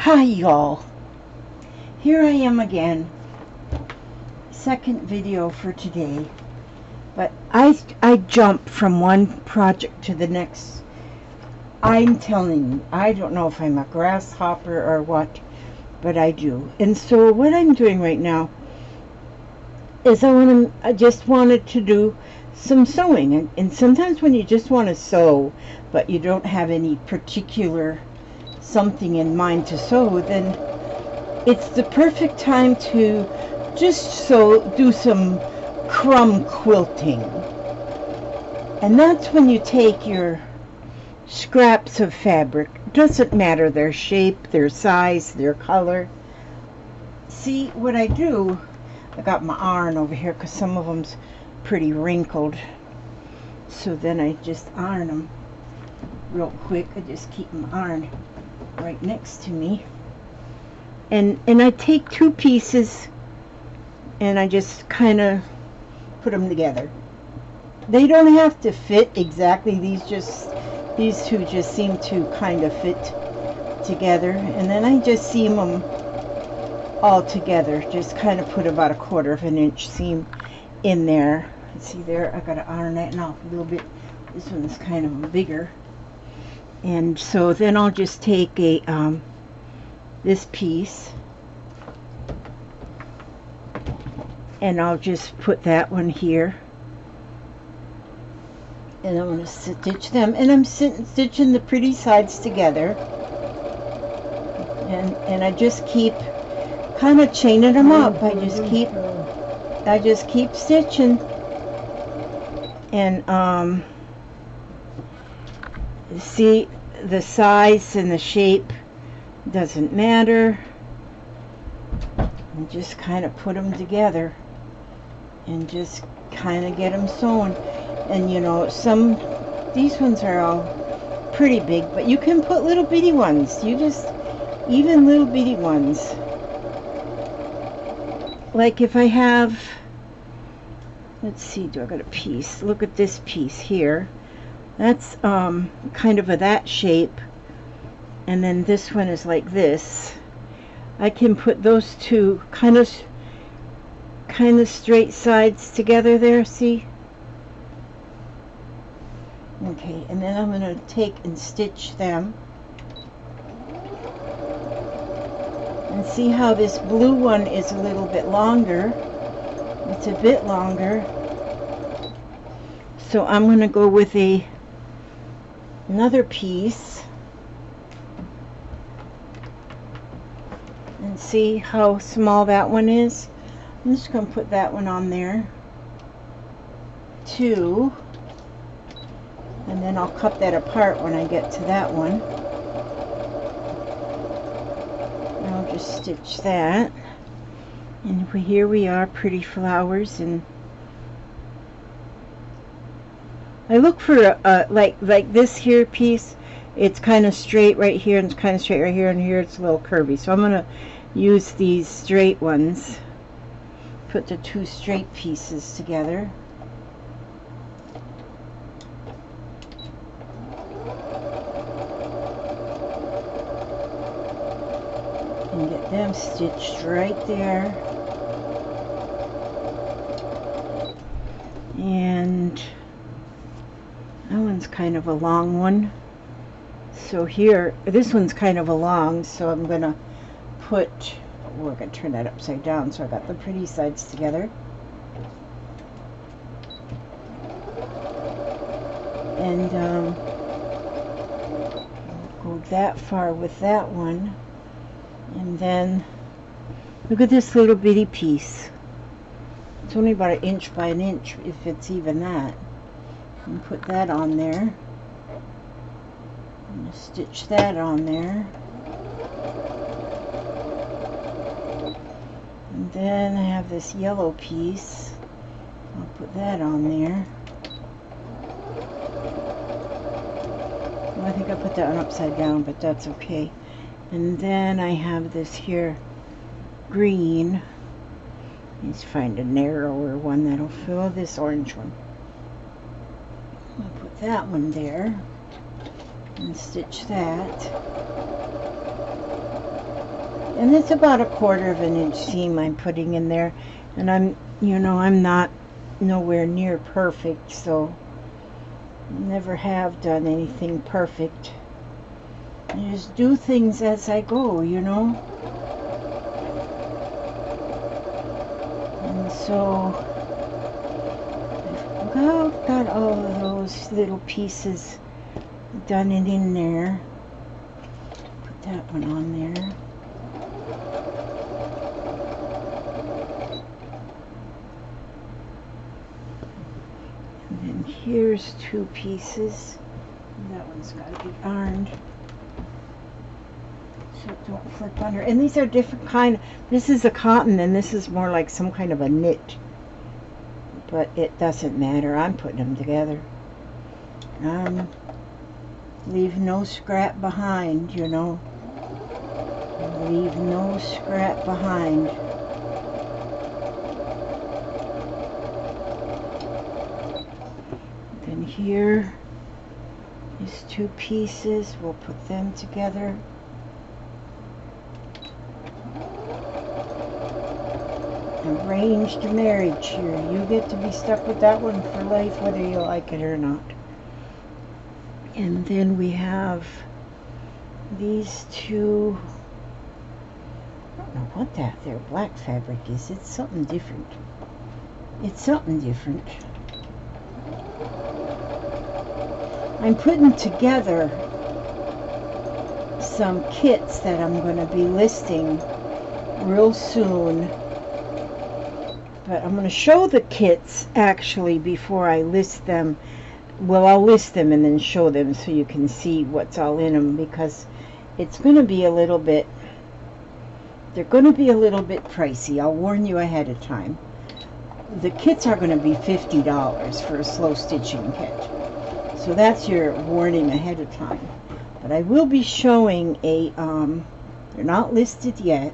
Hi y'all, here I am again, second video for today, but I jump from one project to the next. I'm telling you, I don't know if I'm a grasshopper or what, but I do. And so what I'm doing right now is I just wanted to do some sewing, and sometimes when you just want to sew but you don't have any particular something in mind to sew, then it's the perfect time to just do some crumb quilting. And that's when you take your scraps of fabric, doesn't matter their shape, their size, their color. See what I do, I got my iron over here because some of them's pretty wrinkled, so then I just iron them real quick. I just keep my iron right next to me, and I take two pieces and I just kind of put them together. They don't have to fit exactly, these two just seem to kind of fit together, and then I just seam them all together, just kind of put about 1/4 of an inch seam in there. See there, I gotta iron that off a little bit. This one's kind of bigger. And so then I'll just take a this piece and I'll just put that one here, and I'm going to stitch them, and I'm stitching the pretty sides together, and I just keep kind of chaining them up. I just keep stitching, and see, the size and the shape doesn't matter, and just kind of put them together and just kind of get them sewn. And you know, these ones are all pretty big, but you can put little bitty ones, even little bitty ones, like if I have, let's see, do I got a piece? Look at this piece here. That's kind of that shape, and then this one is like this. I can put those two kind of straight sides together there, see? Okay, and then I'm going to take and stitch them. And see how this blue one is a little bit longer. It's a bit longer. So I'm going to go with another piece, and see how small that one is. I'm just going to put that one on there too, and then I'll cut that apart when I get to that one. And I'll just stitch that, and here we are, pretty flowers. And I look for like this here piece, it's kind of straight right here, and it's kind of straight right here, and here it's a little curvy. So I'm going to use these straight ones, put the two straight pieces together. And get them stitched right there. And that one's kind of a long one. So here, this one's kind of a long, so I'm going to put, we're going to turn that upside down, so I got the pretty sides together. And go that far with that one. And then, look at this little bitty piece. It's only about 1 inch by 1 inch, if it's even that. And put that on there. I'm going to stitch that on there. And then I have this yellow piece. I'll put that on there. Well, I think I put that one upside down, but that's okay. And then I have this here green. Let's find a narrower one that'll fill this orange one. I'll put that one there and stitch that. And it's about 1/4 of an inch seam I'm putting in there. And I'm not nowhere near perfect, so never have done anything perfect. I just do things as I go, And so I've got all of those little pieces done it in there. Put that one on there. And then here's 2 pieces. That one's got to be ironed so it don't flip under. And these are different kind. This is a cotton and this is more like some kind of a knit. But it doesn't matter. I'm putting them together. Leave no scrap behind, Leave no scrap behind. Then here is 2 pieces. We'll put them together. Arranged marriage here. You get to be stuck with that one for life, whether you like it or not. And then we have these 2. I don't know what that there black fabric is. It's something different. It's something different. I'm putting together some kits that I'm going to be listing real soon. But I'm going to show the kits actually before I list them. Well, I'll list them and then show them so you can see what's all in them, because it's going to be a little bit, they're going to be a little bit pricey. I'll warn you ahead of time. The kits are going to be $50 for a slow stitching kit. So that's your warning ahead of time. But I will be showing a, they're not listed yet,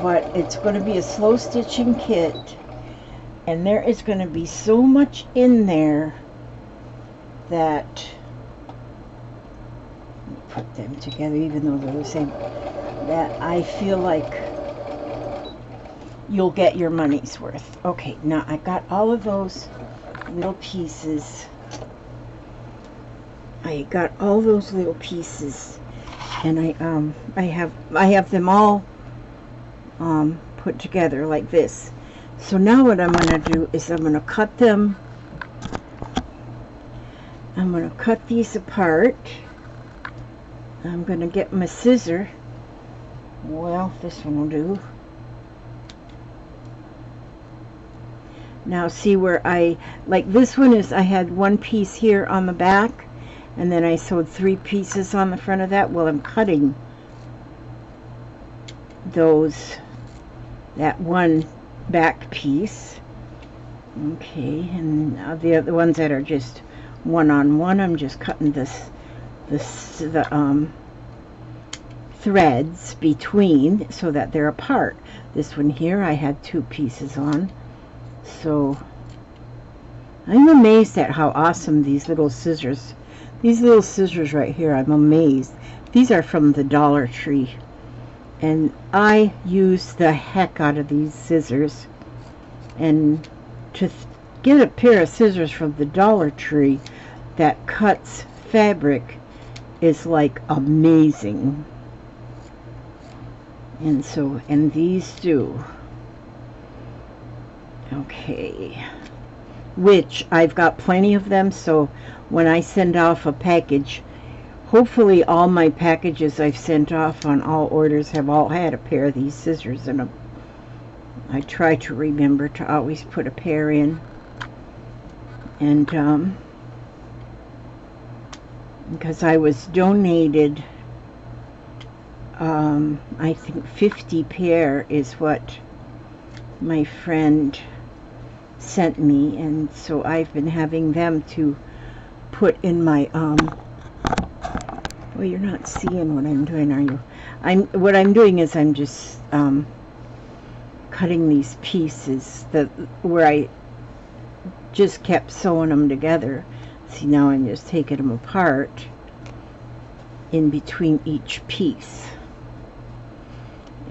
but it's going to be a slow stitching kit, and there is going to be so much in there that, put them together even though they're the same, that I feel like you'll get your money's worth. Okay, now I got all of those little pieces. I got all those little pieces, and I have them all put together like this. So now what I'm going to do is I'm going to cut them. I'm going to cut these apart. I'm going to get my scissor. Well, this one will do. Now see where like this one is, I had 1 piece here on the back, and then I sewed 3 pieces on the front of that. Well, I'm cutting that 1 back piece. Okay, and the other ones that are just 1-on-1, I'm just cutting the threads between so that they're apart. This one here I had 2 pieces on. So I'm amazed at how awesome these little scissors right here, I'm amazed. These are from the Dollar Tree, and I use the heck out of these scissors. And to get a pair of scissors from the Dollar Tree that cuts fabric is like amazing. And so, and these do. Okay, which I've got plenty of them, so when I send off a package, hopefully all my packages I've sent off on all orders have all had a pair of these scissors in them. I try to remember to always put a pair in. And because I was donated, I think 50 pair is what my friend sent me, and so I've been having them to put in my well, you're not seeing what I'm doing, are you? What I'm doing is I'm just cutting these pieces where I just kept sewing them together. See, now I'm just taking them apart, in between each piece.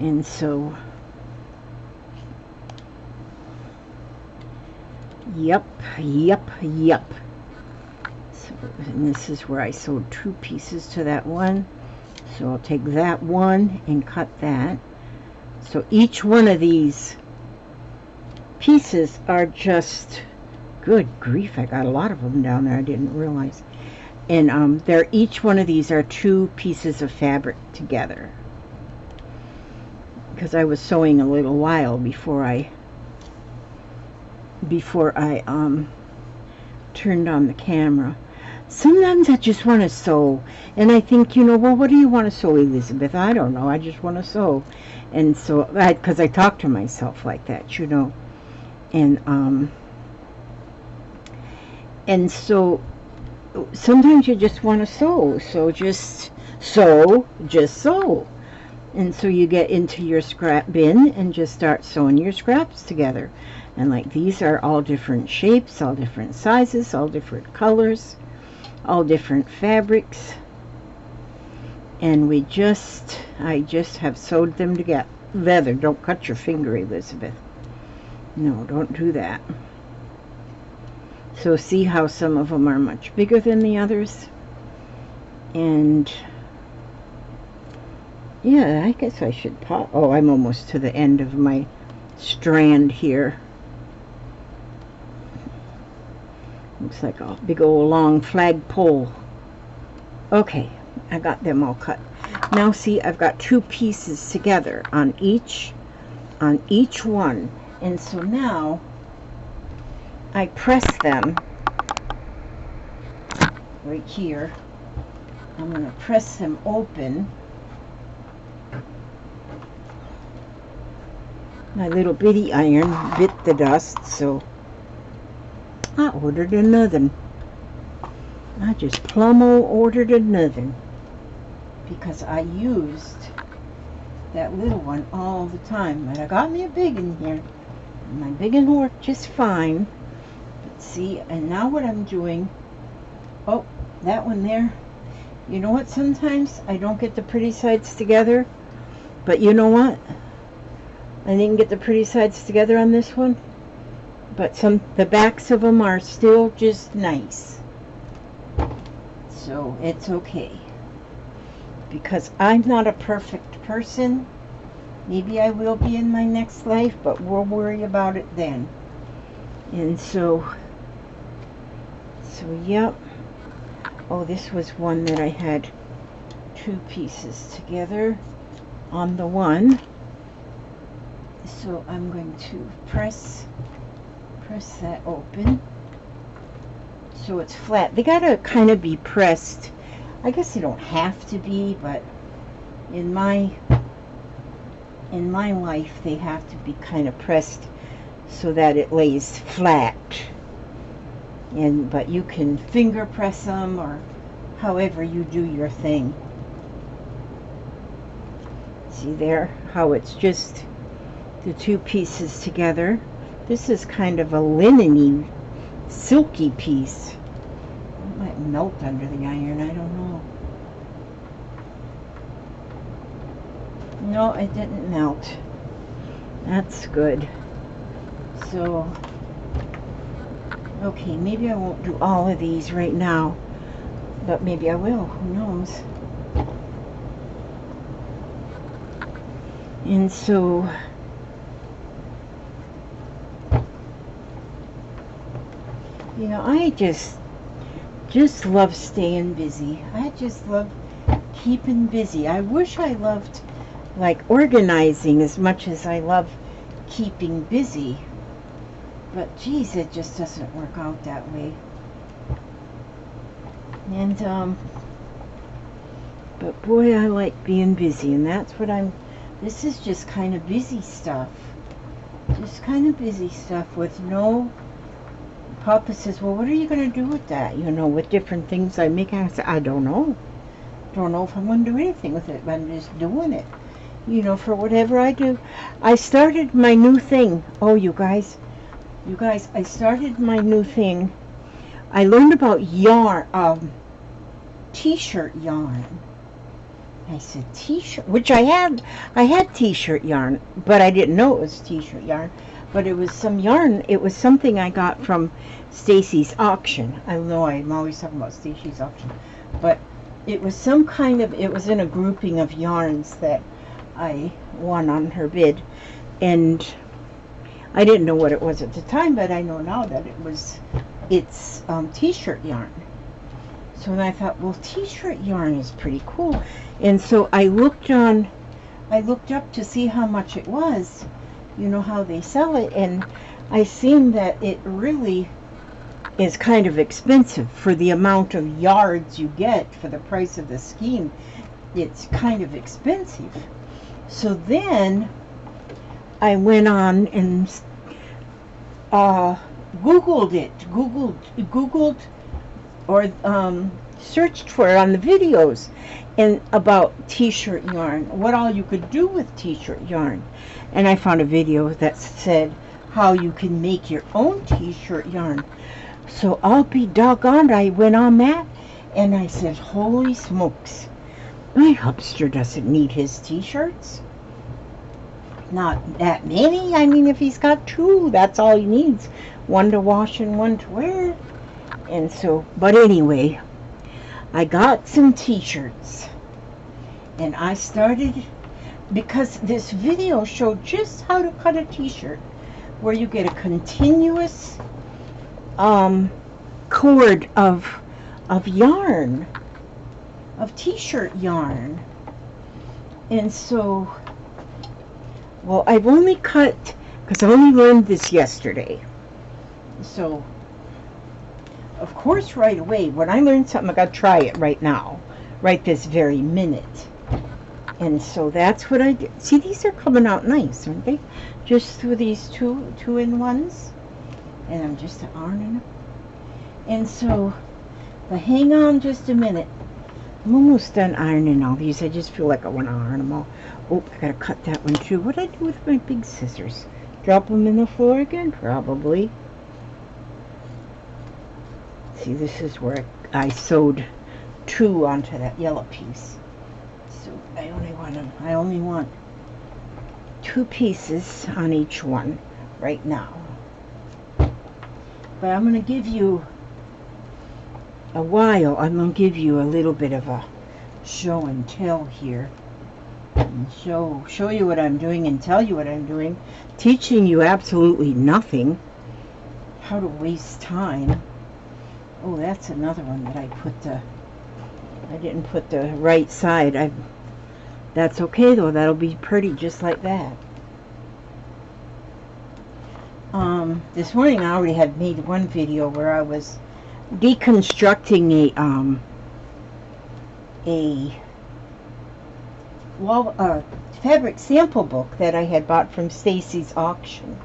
And so, yep. So, and this is where I sewed 2 pieces to that one. So I'll take that one and cut that. So each one of these pieces are just, good grief, I got a lot of them down there, I didn't realize. And they're, each one of these are 2 pieces of fabric together, because I was sewing a little while before I turned on the camera. Sometimes I just want to sew, and I think, you know, well, what do you want to sew, Elizabeth? I don't know, I just want to sew. And so, because I talk to myself like that, you know. And so sometimes you just want to sew, so just sew. And so you get into your scrap bin and just start sewing your scraps together. And like, these are all different shapes, all different sizes, all different colors, all different fabrics. And I just have sewed them together. Don't cut your finger, Elizabeth. No, don't do that. So see how some of them are much bigger than the others? And yeah, I guess I should pop. Oh, I'm almost to the end of my strand here. Looks like a big old long flagpole. Okay, I got them all cut. Now see, I've got 2 pieces together on each one. And so now I press them right here. I'm going to press them open. My little bitty iron bit the dust, so I ordered another. I just plumb ordered another, because I used that little one all the time. But I got me a big one here. My big one worked just fine. But see, and now what I'm doing, oh, that one there. You know what, sometimes I don't get the pretty sides together. But you know what? I didn't get the pretty sides together on this one. But the backs of them are still just nice. So it's okay. Because I'm not a perfect person. Maybe I will be in my next life, but we'll worry about it then. And so yep. Oh, this was one that I had 2 pieces together on the one. So I'm going to press that open so it's flat. They gotta kind of be pressed. I guess they don't have to be, but in my life they have to be kind of pressed so that it lays flat. But you can finger press them or however you do your thing. See there how it's just the 2 pieces together. This is kind of a linen-y, silky piece. It might melt under the iron, I don't know. No, it didn't melt. That's good. So, okay, maybe I won't do all of these right now, but maybe I will, who knows. And so, you know, I just love staying busy. I just love keeping busy. I wish I loved like organizing as much as I love keeping busy. But geez, it just doesn't work out that way. And but boy, I like being busy, and that's what this is just kind of busy stuff. Just kind of busy stuff with no. Papa says, well, what are you going to do with that? You know, with different things I make. I say, I don't know. Don't know if I'm going to do anything with it, but I'm just doing it. You know, for whatever I do. I started my new thing. Oh, you guys, I started my new thing. I learned about yarn, t-shirt yarn. I said, t-shirt, which I had t-shirt yarn, but I didn't know it was t-shirt yarn. But it was some yarn, it was something I got from Stacy's auction. I know I'm always talking about Stacy's auction. But it was some kind of, it was in a grouping of yarns that I won on her bid. And I didn't know what it was at the time, but I know now that it's t-shirt yarn. So then I thought, well, t-shirt yarn is pretty cool. And so I looked up to see how much it was, you know how they sell it, and I seen that it really is kind of expensive for the amount of yards you get for the price of the skein. It's kind of expensive. So then I went on and Googled it. Googled or searched for it on the videos and about t-shirt yarn, what all you could do with t-shirt yarn. And I found a video that said how you can make your own t-shirt yarn. So I'll be doggone, I went on that and I said, holy smokes, my hubster doesn't need his t-shirts. Not that many. I mean, if he's got two, that's all he needs. One to wash and one to wear. And so, but anyway, I got some t-shirts and I started, because this video showed just how to cut a t-shirt where you get a continuous cord of yarn, of t-shirt yarn. And so, well, I've only cut, because I only learned this yesterday. So of course, right away, when I learn something, I got to try it right now, right this very minute. And so that's what I did. See, these are coming out nice, aren't they? Just through these two-in-ones. And I'm just ironing them. And so, but hang on just a minute. I'm almost done ironing all these. I just feel like I want to iron them all. Oh, I got to cut that one too. What did I do with my big scissors? Drop them in the floor again? Probably. See, this is where I sewed two onto that yellow piece. So I only want two pieces on each one right now. But I'm going to give you I'm going to give you a little bit of a show and tell here. And show you what I'm doing and tell you what I'm doing. Teaching you absolutely nothing. How to waste time. Oh, that's another one that I didn't put the right side. That's okay though, that'll be pretty just like that. This morning I already had made one video where I was deconstructing a fabric sample book that I had bought from Stacy's auction.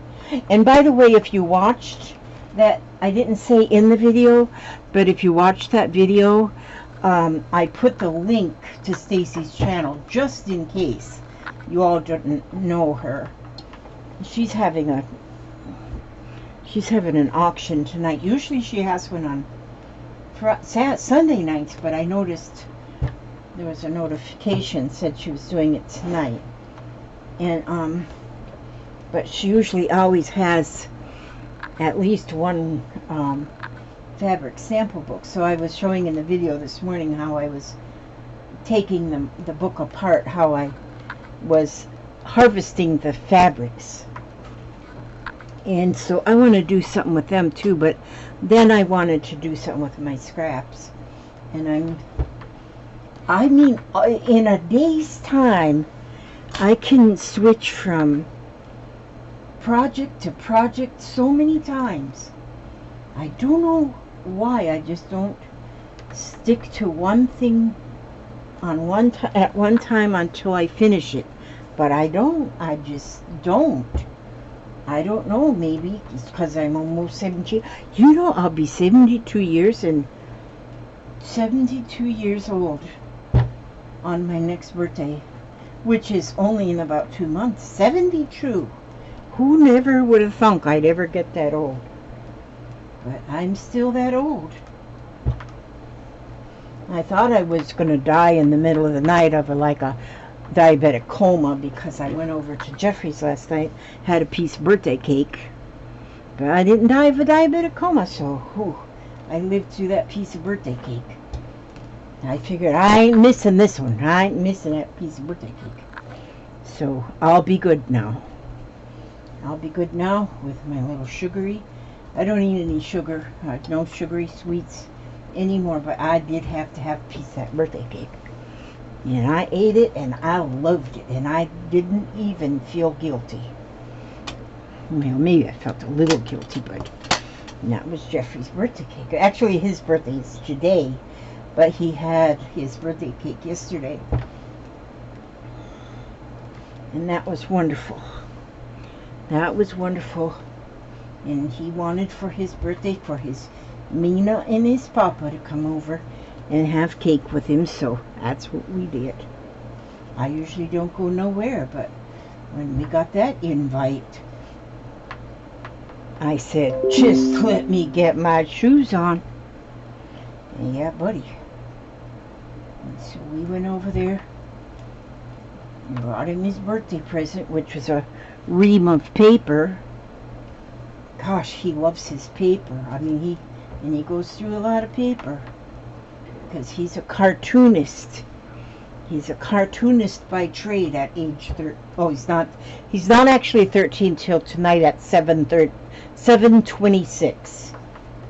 And by the way, if you watched that, I didn't say in the video, but if you watched that video, I put the link to Stacy's channel just in case you all didn't know her. She's having an auction tonight. Usually she has one on Sunday nights, but I noticed there was a notification said she was doing it tonight. And but she usually always has at least one fabric sample book. So I was showing in the video this morning how I was taking the book apart, how I was harvesting the fabrics. And so I want to do something with them too, but then I wanted to do something with my scraps. And I mean, in a day's time, I can switch from project to project so many times. I don't know why, I just don't stick to one thing on at one time until I finish it. But I just don't. I don't know, maybe it's because I'm almost 70. You know, I'll be 72 years and 72 years old on my next birthday, which is only in about 2 months. 72. Who never would have thunk I'd ever get that old? But I'm still that old. I thought I was going to die in the middle of the night of like a diabetic coma because I went over to Jeffrey's last night, had a piece of birthday cake. But I didn't die of a diabetic coma, so whew, I lived through that piece of birthday cake. I figured I ain't missing this one. I ain't missing that piece of birthday cake. So I'll be good now. I'll be good now with my little sugary. I don't eat any sugar, no sugary sweets anymore, but I did have to have a piece of that birthday cake. And I ate it and I loved it, and I didn't even feel guilty. Well, maybe I felt a little guilty, but that was Jeffrey's birthday cake. Actually, his birthday is today, but he had his birthday cake yesterday. And that was wonderful. That was wonderful. And he wanted for his birthday for his Mina and his papa to come over and have cake with him, so that's what we did. I usually don't go nowhere, but when we got that invite, I said, just let me get my shoes on. And yeah, buddy. And so we went over there and brought him his birthday present, which was a ream of paper. Gosh, he loves his paper. I mean, he goes through a lot of paper because he's a cartoonist. He's a cartoonist by trade at age 13. Oh, he's not actually 13 till tonight at 7:26.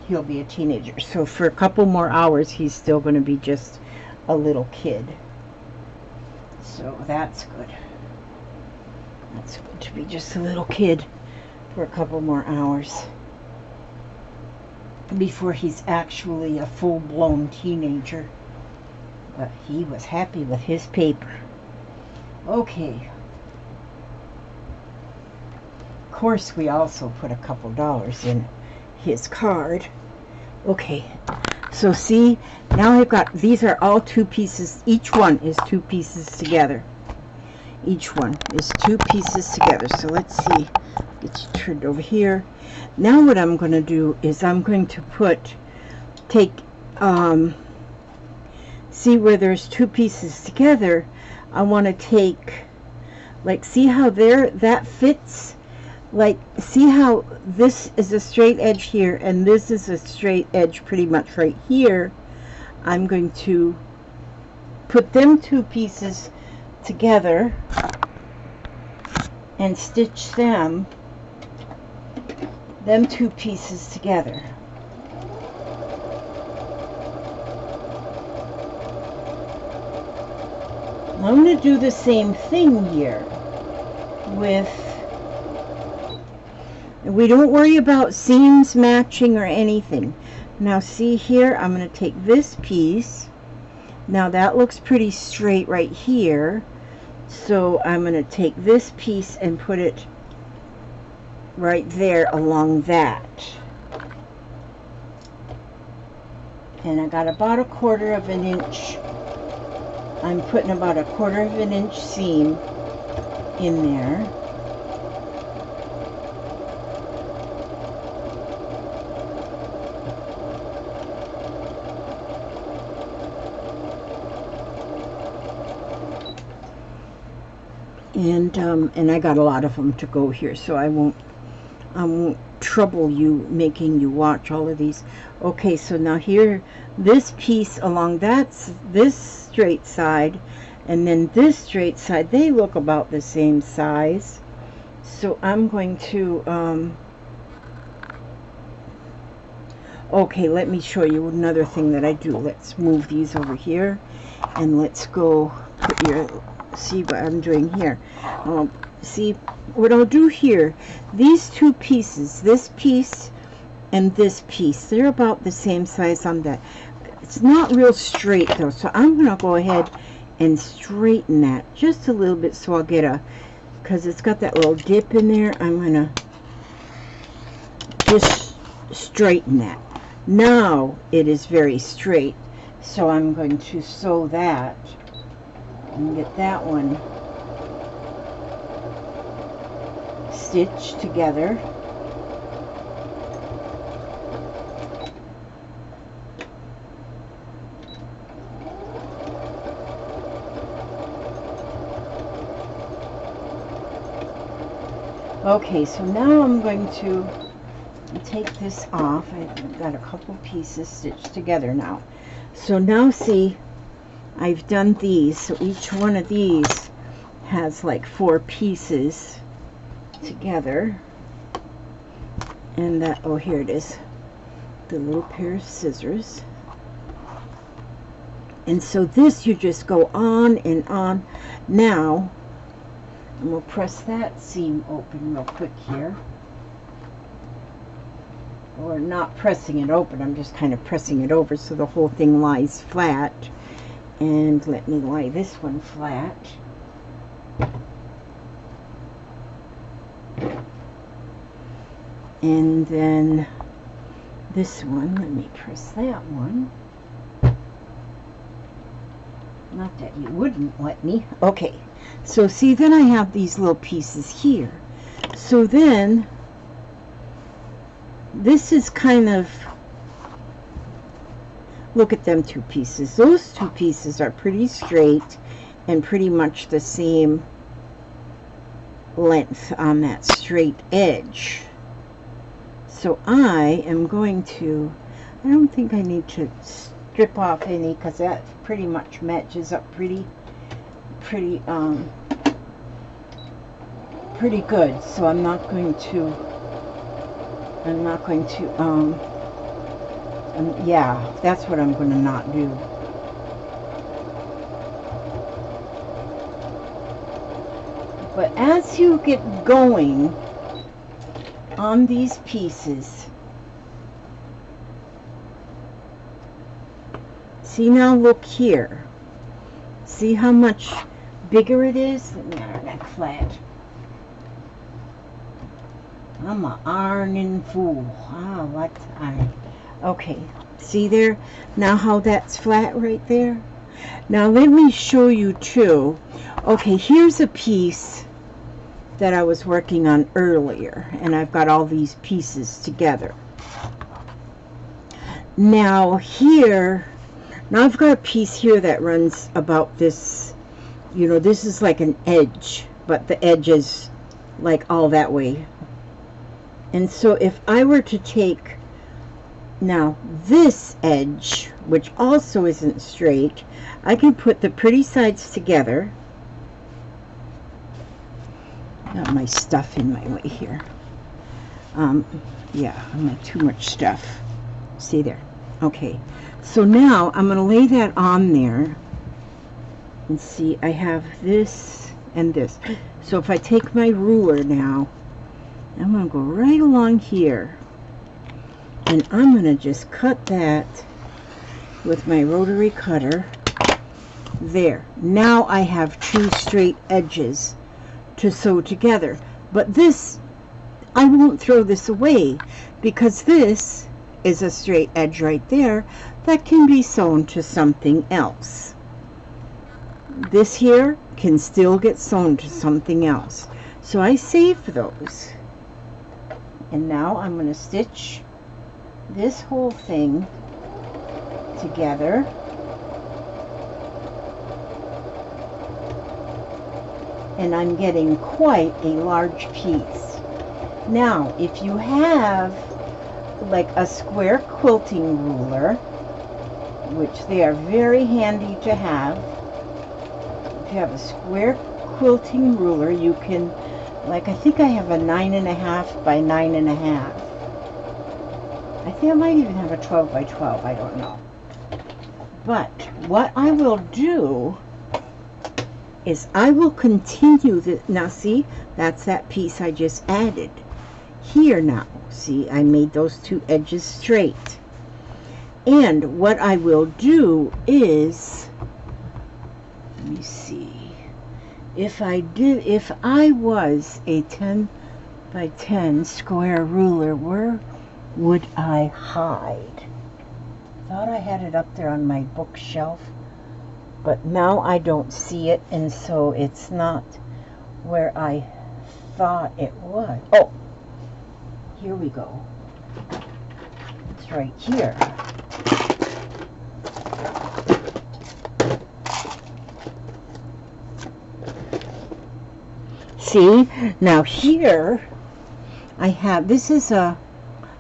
He'll be a teenager. So for a couple more hours, he's still going to be just a little kid. So that's good. That's good to be just a little kid for a couple more hours before he's actually a full-blown teenager. But he was happy with his paper. Okay. Of course, we also put a couple dollars in his card. Okay. So see, now I've got, these are all 2 pieces. Each one is 2 pieces together. Each one is 2 pieces together. So let's see. Get you turned over here. Now what I'm going to do is I'm going to see where there's 2 pieces together. I want to take, like, see how that fits? Like, see how this is a straight edge here and this is a straight edge pretty much right here. I'm going to put them 2 pieces together and stitch them 2 pieces together. I'm going to do the same thing here with, we don't worry about seams matching or anything. Now see here, I'm going to take this piece. Now that looks pretty straight right here. So I'm going to take this piece and put it right there along that. And I got about 1/4 of an inch. I'm putting about 1/4 of an inch seam in there. And I got a lot of them to go here, so I won't trouble you making you watch all of these. Okay, so now here, this piece along that's this straight side, and then this straight side, they look about the same size. So I'm going to okay, let me show you another thing that I do. Let's move these over here and let's go put your, see what I'm doing here. See what I'll do here, these 2 pieces, this piece and this piece, they're about the same size on that. It's not real straight though, so I'm going to go ahead and straighten that just a little bit, so I'll get a, because it's got that little dip in there, I'm going to just straighten that. Now it is very straight, so I'm going to sew that and get that one stitched together. Okay, so now I'm going to take this off. I've got a couple pieces stitched together now. So now see, I've done these. So each one of these has like 4 pieces together. And that, oh, here it is. The little pair of scissors. And so this, you just go on and on. Now, and we'll press that seam open real quick here. Or not pressing it open, I'm just kind of pressing it over so the whole thing lies flat. And let me lie this one flat. And then this one, let me press that one. Not that you wouldn't let me. Okay, so see, then I have these little pieces here. So then, this is kind of, look at them 2 pieces. Those 2 pieces are pretty straight and pretty much the same length on that straight edge. So I am going to, I don't think I need to strip off any because that pretty much matches up pretty good. So I'm not going to, yeah, that's what I'm going to not do. But as you get going on these pieces, see, now look here. See how much bigger it is? Let me get our neck flat. I'm a ironing fool. Ah, what I. Okay, see there? Now how that's flat right there? Now let me show you too. Okay, here's a piece that I was working on earlier, and I've got all these pieces together. Now here, now I've got a piece here that runs about this, you know, this is like an edge, but the edge is like all that way. And so if I were to take now this edge, which also isn't straight, I can put the pretty sides together. Got my stuff in my way here. Yeah, I'm like too much stuff. See there? Okay. So now I'm going to lay that on there. And see, I have this and this. So if I take my ruler now, I'm going to go right along here. And I'm going to just cut that with my rotary cutter. There. Now I have 2 straight edges to sew together. But this, I won't throw this away because this is a straight edge right there that can be sewn to something else. This here can still get sewn to something else. So I save those. And now I'm going to stitch this whole thing together. And I'm getting quite a large piece. Now, if you have like a square quilting ruler, which they are very handy to have, if you have a square quilting ruler, you can, like, I think I have a 9.5 by 9.5. I think I might even have a 12 by 12, I don't know. But what I will do is I will continue the, now see, that's that piece I just added. Here now, see, I made those 2 edges straight. And what I will do is, let me see, if I was a 10 by 10 square ruler, where would I hide? Thought I had it up there on my bookshelf, but now I don't see it, and so it's not where I thought it was. Oh, here we go. It's right here. See, now here I have, this is a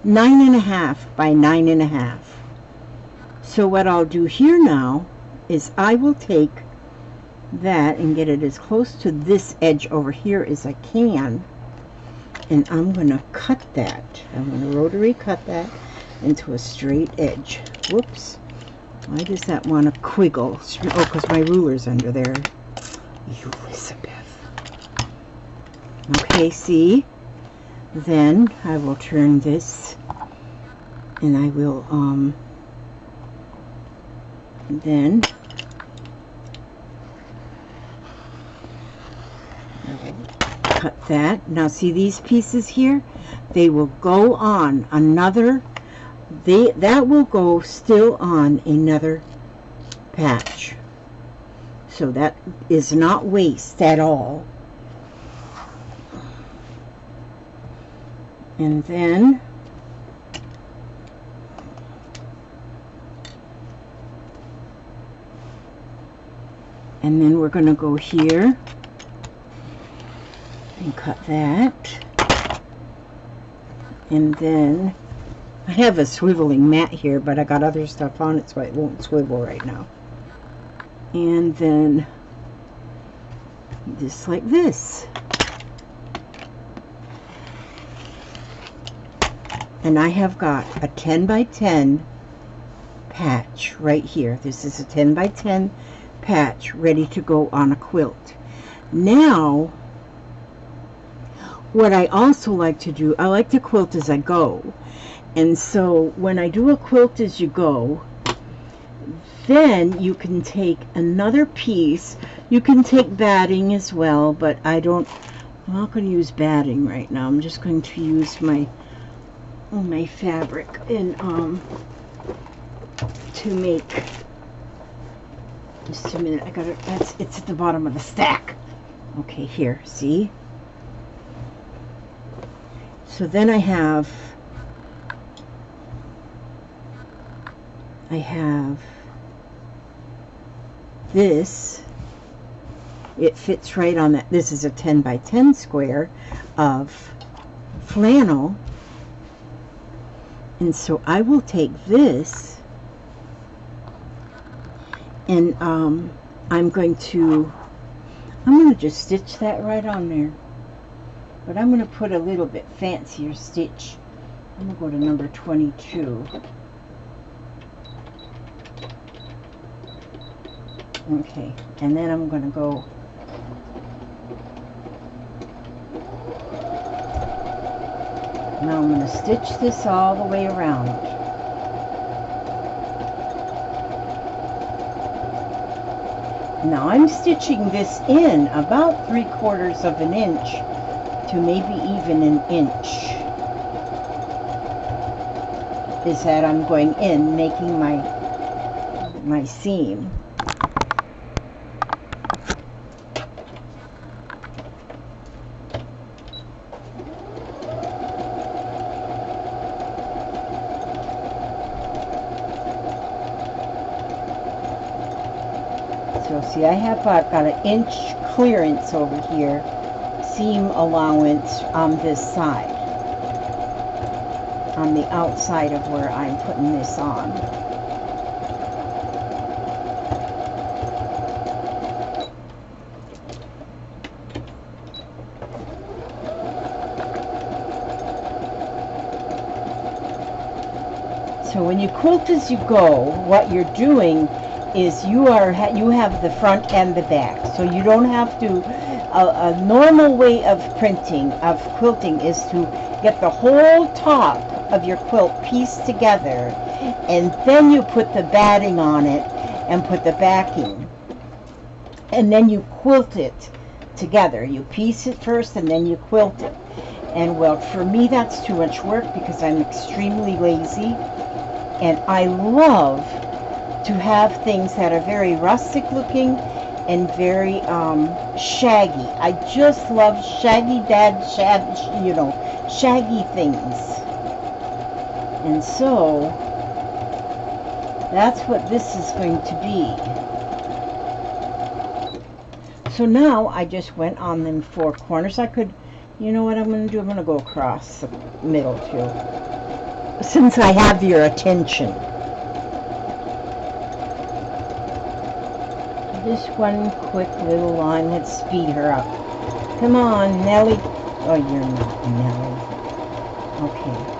9.5 by 9.5. So what I'll do here now is I will take that and get it as close to this edge over here as I can, and I'm going to cut that. I'm going to rotary cut that into a straight edge. Whoops. Why does that want to quiggle? Oh, because my ruler's under there. Elizabeth. Okay, see? Then I will turn this, and I will, then I will cut that. Now see these pieces here? They will go on another, that will go still on another patch. So that is not waste at all. And then we're going to go here and cut that. And then I have a swiveling mat here, but I got other stuff on it so it won't swivel right now. And then just like this. And I have got a 10 by 10 patch right here. This is a 10 by 10 patch ready to go on a quilt. Now, what I also like to do, I like to quilt as I go. And so when I do a quilt as you go, then you can take another piece. You can take batting as well, but I'm not going to use batting right now. I'm just going to use my fabric and to make, just a minute, I got it, it's at the bottom of the stack. Okay, here, see? So then I have this. It fits right on that. This is a 10 by 10 square of flannel. And so I will take this, and I'm going to just stitch that right on there. But I'm going to put a little bit fancier stitch. I'm going to go to number 22. Okay, and then I'm going to go now. I'm going to stitch this all the way around. Now I'm stitching this in about 3/4 of an inch to maybe even an inch. Is that I'm going in, making my seam. So see, I've got an inch clearance over here, seam allowance on this side, on the outside of where I'm putting this on. So when you quilt as you go, what you're doing is you have the front and the back, so you don't have to. A normal way of quilting is to get the whole top of your quilt pieced together, and then you put the batting on it and put the backing, and then you quilt it together. You piece it first and then you quilt it. And well, for me that's too much work because I'm extremely lazy, and I love to have things that are very rustic looking and very shaggy. I just love shaggy shaggy things. And so that's what this is going to be. So now I just went on them 4 corners. I could You know what I'm going to do? I'm going to go across the middle too, since I have your attention. Just one quick little line. Let's speed her up. Come on, Nellie. Oh, you're not Nellie. Okay.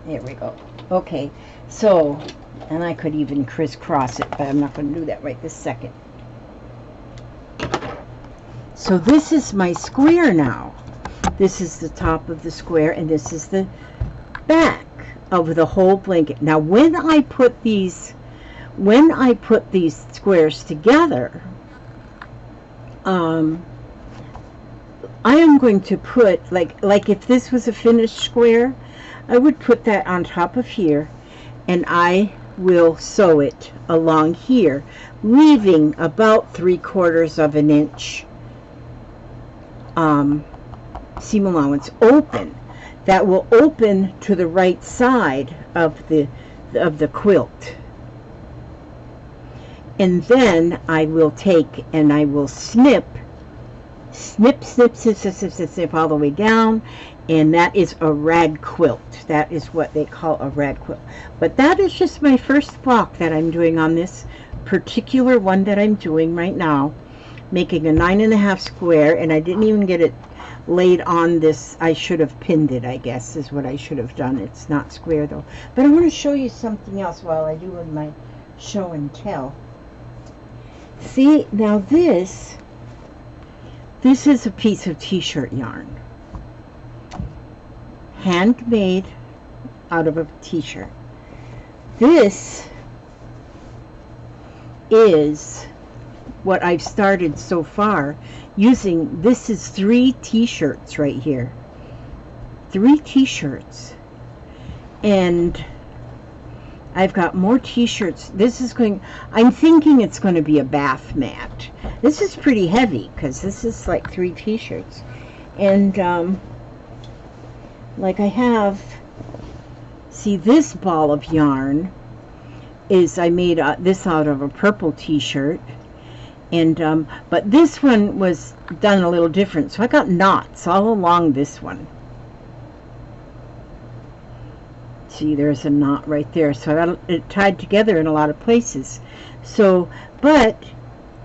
There we go. Okay, so, and I could even crisscross it, but I'm not going to do that right this second. So this is my square now. This is the top of the square, and this is the back of the whole blanket. Now, when I put these squares together, I am going to put, like if this was a finished square, I would put that on top of here, and I will sew it along here, leaving about 3/4 of an inch seam allowance open. That will open to the right side of the quilt. And then I will take and I will snip all the way down, and that is a rag quilt. That is what they call a rag quilt. But that is just my first block that I'm doing on this particular one that I'm doing right now, making a 9.5 square, and I didn't even get it laid on this. I should have pinned it, I guess, is what I should have done. It's not square though. But I want to show you something else while I do with my show and tell. See, now this is a piece of t-shirt yarn, handmade out of a t-shirt. This is what I've started so far using. This is 3 t-shirts right here, 3 t-shirts, and I've got more t-shirts. This is going, I'm thinking it's going to be a bath mat. This is pretty heavy because this is like 3 t-shirts, and like I have, see, this ball of yarn is, I made this out of a purple t-shirt, and but this one was done a little different, so I got knots all along this one. See, there's a knot right there, so I got it tied together in a lot of places. So, but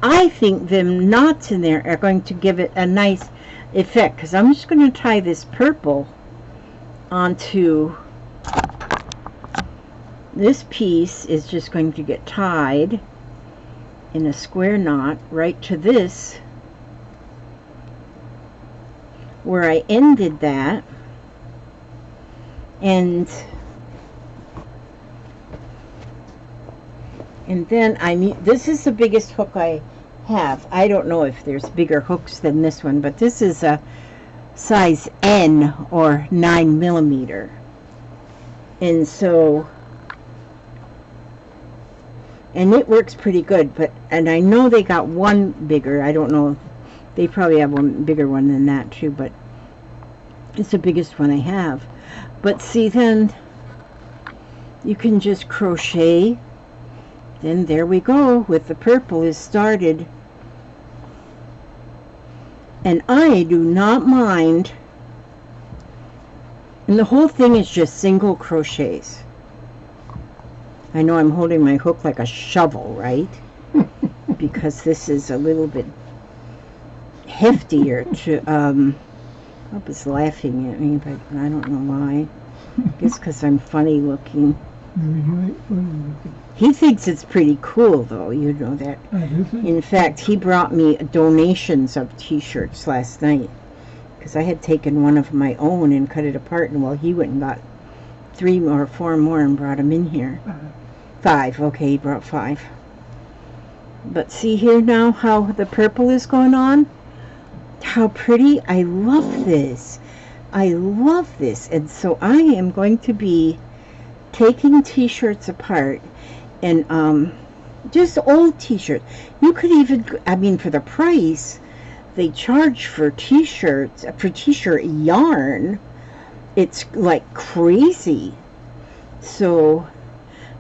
I think them knots in there are going to give it a nice effect, because I'm just going to tie this purple onto this piece. Is just going to get tied in a square knot right to this where I ended that, and then this is the biggest hook I have. I don't know if there's bigger hooks than this one, but this is a size N or 9mm, and so, and it works pretty good. But, and I know they got one bigger. I don't know, they probably have one bigger one than that too, but it's the biggest one I have. But see, then you can just crochet. Then there we go, with the purple is started. And I do not mind, and the whole thing is just single crochets. I know I'm holding my hook like a shovel, right? Because this is a little bit heftier to, Hope is laughing at me, but I don't know why. I guess because I'm funny looking. He thinks it's pretty cool, though, you know that. In fact, he brought me donations of t-shirts last night, because I had taken one of my own and cut it apart, and well, he went and got 3 or 4 more and brought them in here. 5, okay, he brought 5. But see here now how the purple is going on? How pretty. I love this. I love this. And so I am going to be taking t-shirts apart, and just old t-shirts. You could even, I mean, for the price they charge for t-shirts, for t-shirt yarn, it's like crazy. So,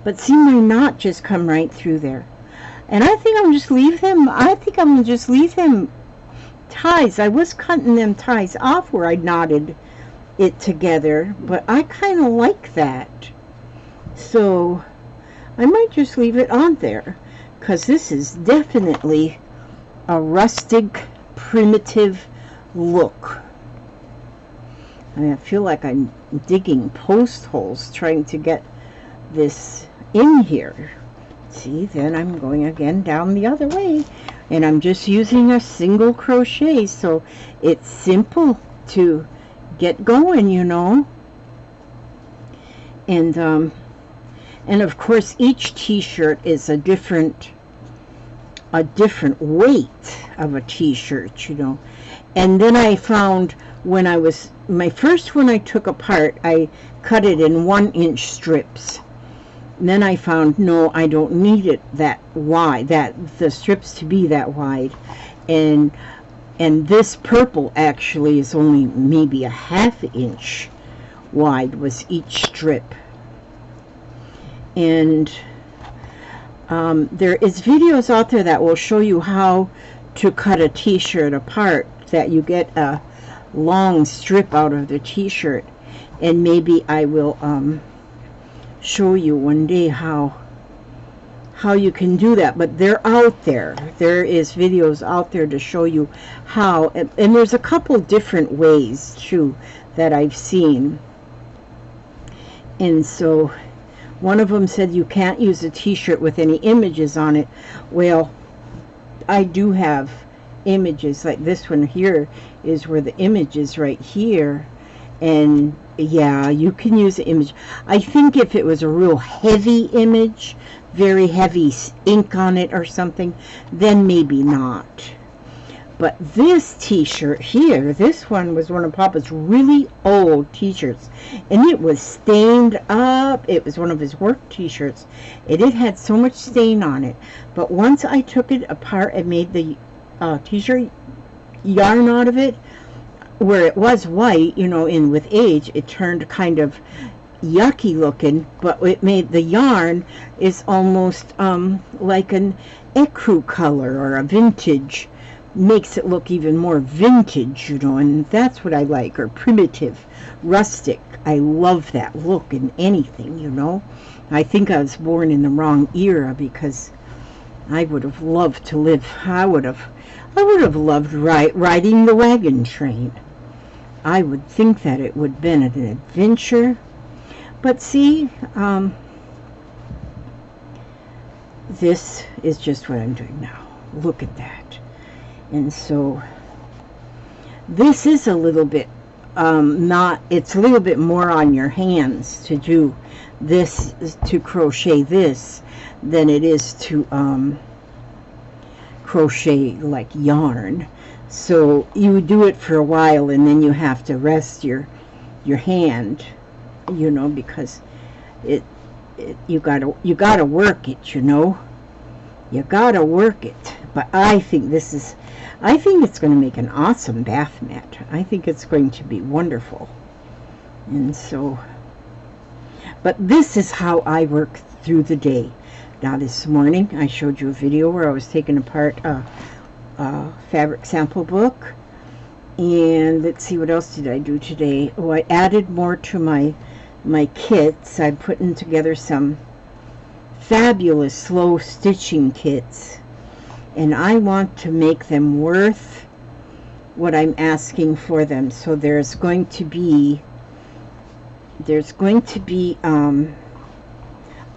but see, my knot just come right through there. And I think I'm just leave them, I think I'm gonna just leave them ties. I was cutting them ties off where I knotted it together, but I kind of like that. So I might just leave it on there, because this is definitely a rustic, primitive look. I mean, I feel like I'm digging post holes trying to get this in here. See, then I'm going again down the other way, and I'm just using a single crochet, so it's simple to get going, you know. And of course each t-shirt is a different weight of a t-shirt, you know. And then I found when I was, my first one I took apart, I cut it in 1-inch strips. And then I found, no, I don't need it that wide, that the strips to be that wide. And this purple actually is only maybe a 1/2 inch wide was each strip. And there is videos out there that will show you how to cut a t-shirt apart, that you get a long strip out of the t-shirt. And maybe I will show you one day how you can do that. But they're out there. There is videos out there to show you how, and there's a couple different ways too that I've seen. And so one of them said you can't use a t-shirt with any images on it. Well, I do have images, like this one here is where the image is right here. And yeah, you can use an image. I think if it was a real heavy image, very heavy ink on it or something, then maybe not. But this t-shirt here, this one was one of Papa's really old t-shirts, and it was stained up. It was one of his work t-shirts, and it had so much stain on it. But once I took it apart and made the t-shirt yarn out of it, where it was white, you know, and with age it turned kind of yucky looking, but it made the yarn is almost like an ecru color or a vintage, makes it look even more vintage, you know. And that's what I like, or primitive, rustic. I love that look in anything, you know. I think I was born in the wrong era, because I would have loved to live, I would have loved riding the wagon train. I would think that it would have been an adventure. But see, this is just what I'm doing now. Look at that. And so this is a little bit it's a little bit more on your hands to do this, to crochet this, than it is to crochet like yarn. So you do it for a while, and then you have to rest your hand, you know, because you gotta work it, you know. You gotta work it. But I think it's going to make an awesome bath mat. I think it's going to be wonderful. And so, but this is how I work through the day. Now this morning I showed you a video where I was taking apart a fabric sample book, and let's see, what else did I do today? Oh, I added more to my kits. I'm putting together some fabulous slow stitching kits, and I want to make them worth what I'm asking for them. So there's going to be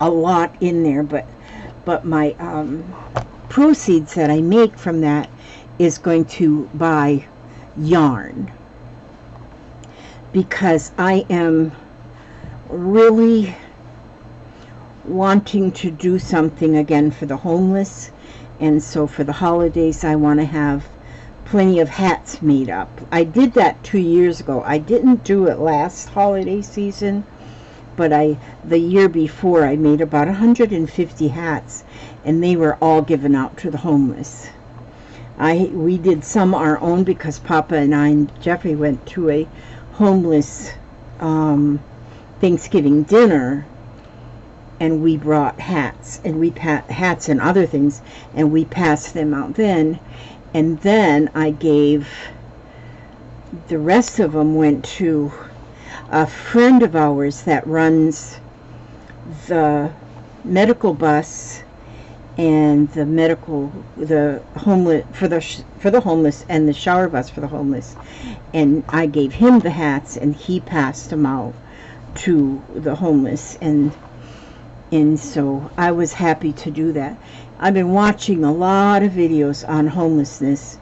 a lot in there, but my proceeds that I make from that is going to buy yarn, because I am really wanting to do something again for the homeless. And so for the holidays I want to have plenty of hats made up. I did that 2 years ago. I didn't do it last holiday season, but the year before I made about 150 hats, and they were all given out to the homeless. We did some our own, because Papa and I and Jeffrey went to a homeless Thanksgiving dinner, and we brought hats, and hats and other things, and we passed them out then. And then I gave the rest of them, went to a friend of ours that runs the medical bus and the homeless for the homeless, and the shower bus for the homeless. And I gave him the hats, and he passed them out to the homeless, and so I was happy to do that. I've been watching a lot of videos on homelessness,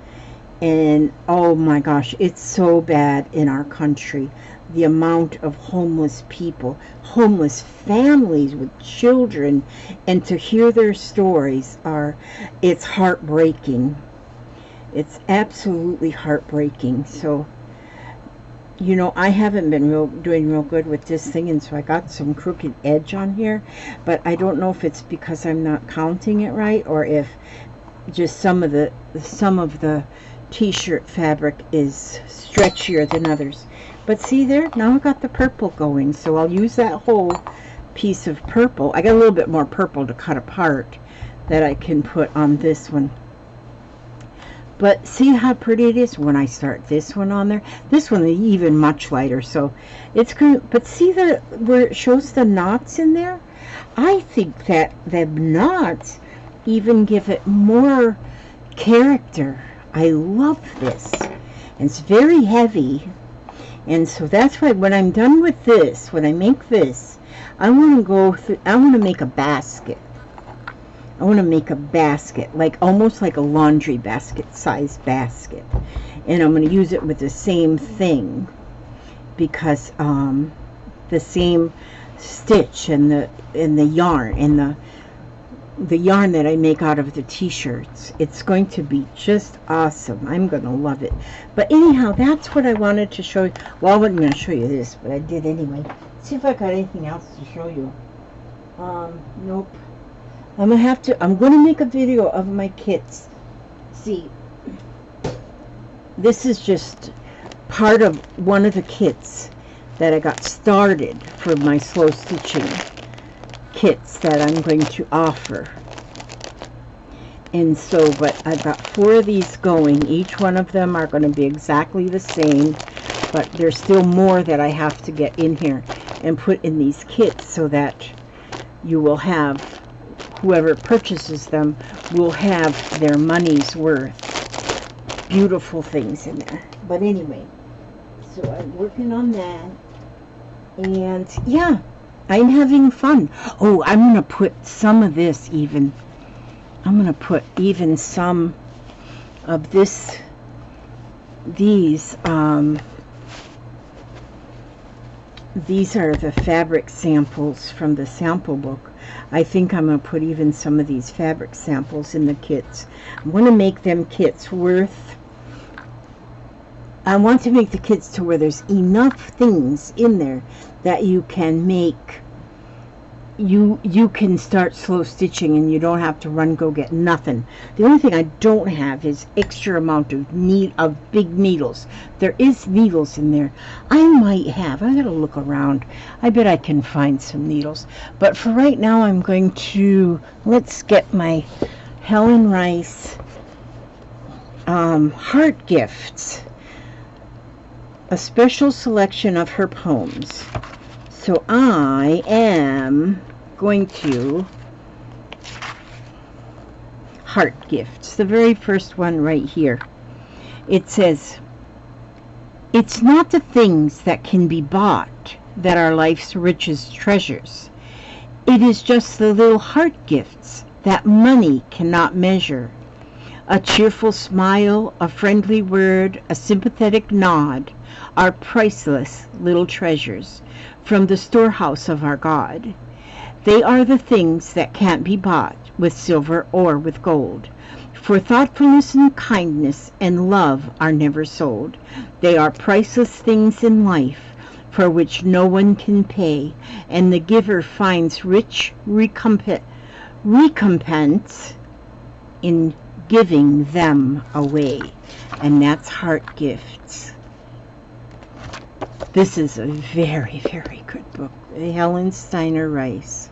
and oh my gosh, it's so bad in our country. The amount of homeless people, homeless families with children, and to hear their stories it's heartbreaking. It's absolutely heartbreaking. So, you know, I haven't been doing real good with this thing, and so I got some crooked edge on here, but I don't know if it's because I'm not counting it right, or if just some of the t-shirt fabric is stretchier than others. But see there, now I got the purple going, so I'll use that whole piece of purple. I got a little bit more purple to cut apart that I can put on this one. But see how pretty it is when I start this one on there? This one is even much lighter, so it's good. But see where it shows the knots in there? I think that the knots even give it more character. I love this. It's very heavy. And so that's why when I'm done with this, when I make this, I want to make a basket. I want to make a basket, like almost like a laundry basket size basket. And I'm going to use it with the same thing, because the same stitch and the yarn and the yarn that I make out of the t-shirts. It's going to be just awesome. I'm going to love it. But anyhow, that's what I wanted to show you. Well, I wasn't going to show you this, but I did anyway. Let's see if I got anything else to show you. Nope. I'm going to make a video of my kits. See, this is just part of one of the kits that I got started for my slow stitching kits that I'm going to offer. And so, but I've got 4 of these going. Each one of them are going to be exactly the same, but there's still more that I have to get in here and put in these kits, so that you will have, whoever purchases them will have their money's worth. Beautiful things in there. But anyway, so I'm working on that, and yeah, I'm having fun. Oh, I'm going to put some of this even. I'm going to put even some of this, these are the fabric samples from the sample book. I think I'm going to put even some of these fabric samples in the kits. I'm going to make them kits worth, I want to make the kits to where there's enough things in there that you can make, you can start slow stitching, and you don't have to go get nothing. The only thing I don't have is extra amount of big needles. There is needles in there. I might have. I gotta look around. I bet I can find some needles. But for right now, I'm going to, let's get my Helen Rice Heart Gifts, a special selection of her poems. So I am going to Heart Gifts, the very first one right here. It says, "It's not the things that can be bought that are life's richest treasures. It is just the little heart gifts that money cannot measure. A cheerful smile, a friendly word, a sympathetic nod are priceless little treasures from the storehouse of our God. They are the things that can't be bought with silver or with gold. For thoughtfulness and kindness and love are never sold. They are priceless things in life for which no one can pay, and the giver finds rich recompense in giving them away." And that's Heart Gifts. This is a very, very good book. Helen Steiner Rice.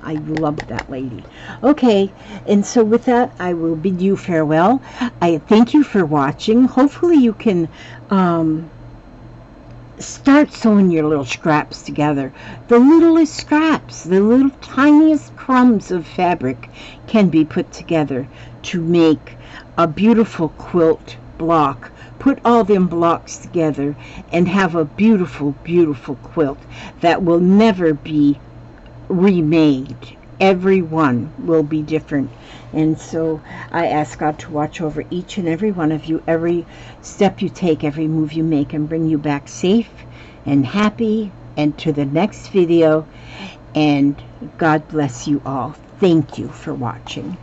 I love that lady. Okay, and so with that, I will bid you farewell. I thank you for watching. Hopefully you can start sewing your little scraps together. The littlest scraps, the little tiniest crumbs of fabric can be put together to make a beautiful quilt block. Put all them blocks together and have a beautiful, beautiful quilt that will never be remade. Every one will be different. And so I ask God to watch over each and every one of you, every step you take, every move you make, and bring you back safe and happy and to the next video. And God bless you all. Thank you for watching.